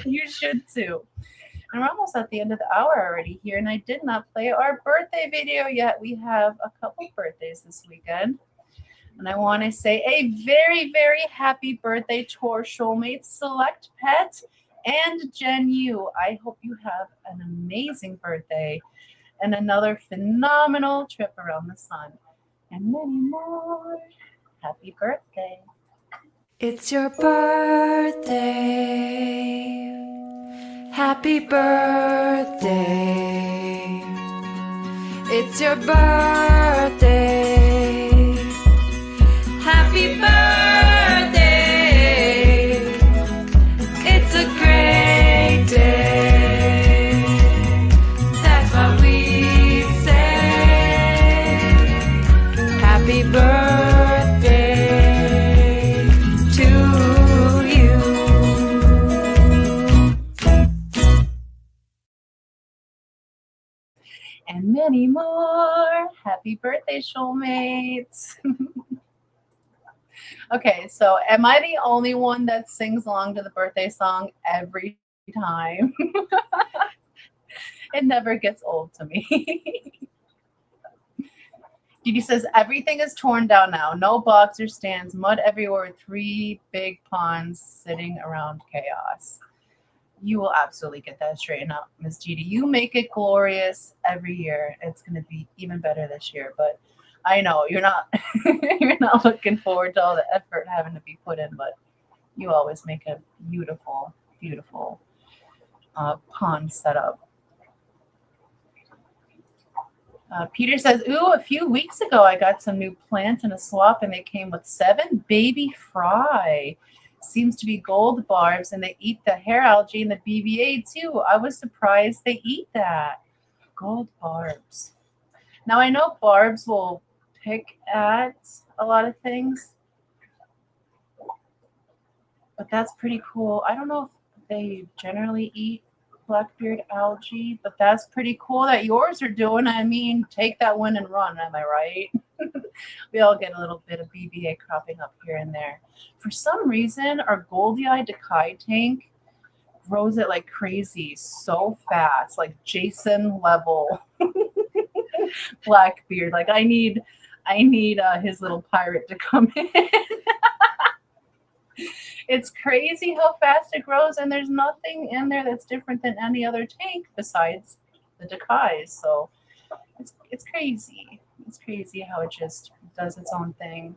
You should too. And we're almost at the end of the hour already here, and I did not play our birthday video yet. We have a couple birthdays this weekend. And I want to say a very, very happy birthday to our Soulmates Select Pet and Jen Yu. I hope you have an amazing birthday and another phenomenal trip around the sun. And many more. Happy birthday. It's your birthday. Happy birthday. It's your birthday. Happy birthday. It's a great day. That's what we say. Happy birthday to you. And many more. Happy birthday, Soulmates. Okay, so am I the only one that sings along to the birthday song every time? It never gets old to me. Didi says, everything is torn down now. No boxer stands, mud everywhere, 3 big ponds sitting around chaos. You will absolutely get that straightened out, Miss Didi. You make it glorious every year. It's going to be even better this year. But I know you're not you're not looking forward to all the effort having to be put in, but you always make a beautiful, beautiful pond setup. Peter says, ooh, a few weeks ago I got some new plants in a swap and they came with 7 baby fry. Seems to be gold barbs and they eat the hair algae and the BBA too. I was surprised they eat that. Gold barbs. Now I know barbs will pick at a lot of things, but that's pretty cool. I don't know if they generally eat blackbeard algae, but that's pretty cool that yours are doing. I mean, take that one and run, am I right? We all get a little bit of BBA cropping up here and there. For some reason, our Goldie-Eye Decay tank grows it like crazy so fast, like Jason level Blackbeard. Like I need his little pirate to come in. It's crazy how fast it grows, and there's nothing in there that's different than any other tank besides the Decays. So it's crazy. It's crazy how it just does its own thing.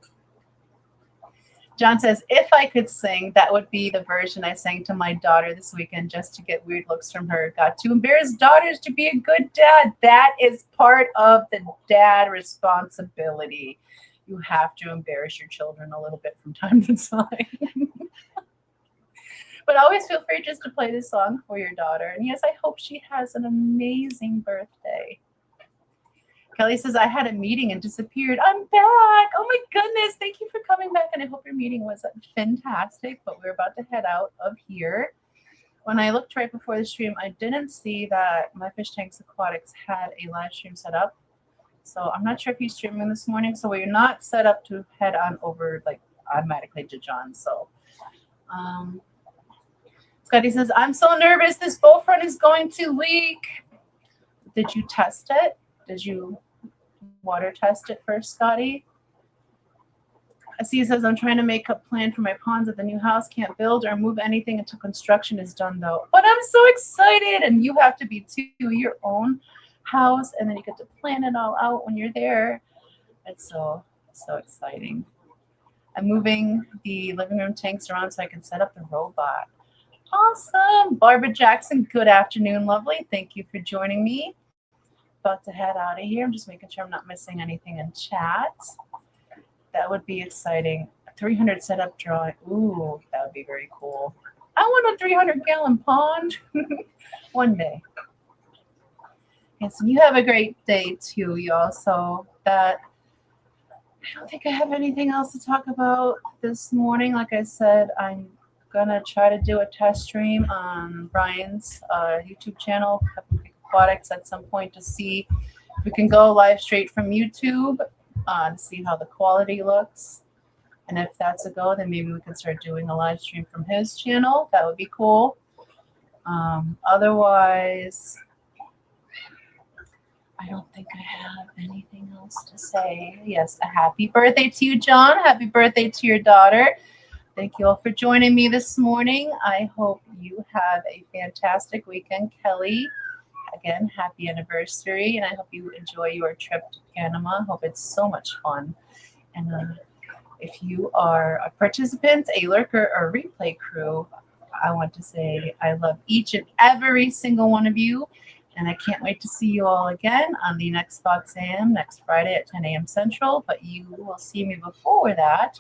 John says, if I could sing, that would be the version I sang to my daughter this weekend just to get weird looks from her. Got to embarrass daughters to be a good dad. That is part of the dad responsibility. You have to embarrass your children a little bit from time to time. But always feel free just to play this song for your daughter. And yes, I hope she has an amazing birthday. Kelly says, I had a meeting and disappeared. I'm back. Oh my goodness. Thank you for coming back. And I hope your meeting was fantastic. But we're about to head out of here. When I looked right before the stream, I didn't see that My Fish Tanks Aquatics had a live stream set up. So I'm not sure if he's streaming this morning. So we're not set up to head on over like automatically to John. So Scotty says, I'm so nervous. This bowl front is going to leak. Did you test it? Did you water test it first, Scotty? I see he says, I'm trying to make a plan for my ponds at the new house. Can't build or move anything until construction is done, though. But I'm so excited. And you have to be to your own house. And then you get to plan it all out when you're there. It's so exciting. I'm moving the living room tanks around so I can set up the robot. Awesome. Barbara Jackson, good afternoon, lovely. Thank you for joining me. About to head out of here. I'm just making sure I'm not missing anything in chat. That would be exciting. 300 setup drawing. Ooh, that would be very cool. I want a 300-gallon pond one day. Yes, you have a great day too, y'all. So that I don't think I have anything else to talk about this morning. Like I said, I'm gonna try to do a test stream on Brian's YouTube channel, Aquatics, at some point to see if we can go live straight from YouTube to see how the quality looks. And if that's a go, then maybe we can start doing a live stream from his channel. That would be cool. Otherwise, I don't think I have anything else to say. Yes, a happy birthday to you, John. Happy birthday to your daughter. Thank you all for joining me this morning. I hope you have a fantastic weekend. Kelly, again, happy anniversary, and I hope you enjoy your trip to Panama. I hope it's so much fun. And If you are a participant, a lurker, or replay crew, I want to say I love each and every single one of you. And I can't wait to see you all again on the next Fox A.M. next Friday at 10 a.m. Central. But you will see me before that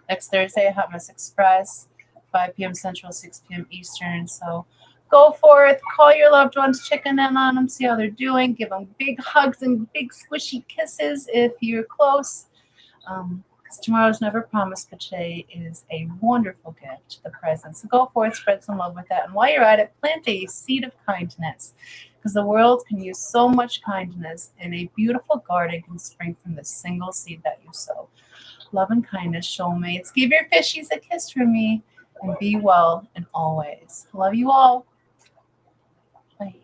next Thursday at Hot Mess Express, 5 p.m. Central, 6 p.m. Eastern. So go forth, call your loved ones, check in on them, see how they're doing, give them big hugs and big squishy kisses if you're close. Because tomorrow's never promised, but today is a wonderful gift, the present. So go forth, spread some love with that. And while you're at it, plant a seed of kindness, because the world can use so much kindness, and a beautiful garden can spring from the single seed that you sow. Love and kindness, soulmates. Give your fishies a kiss from me, and be well and always. Love you all. Bye.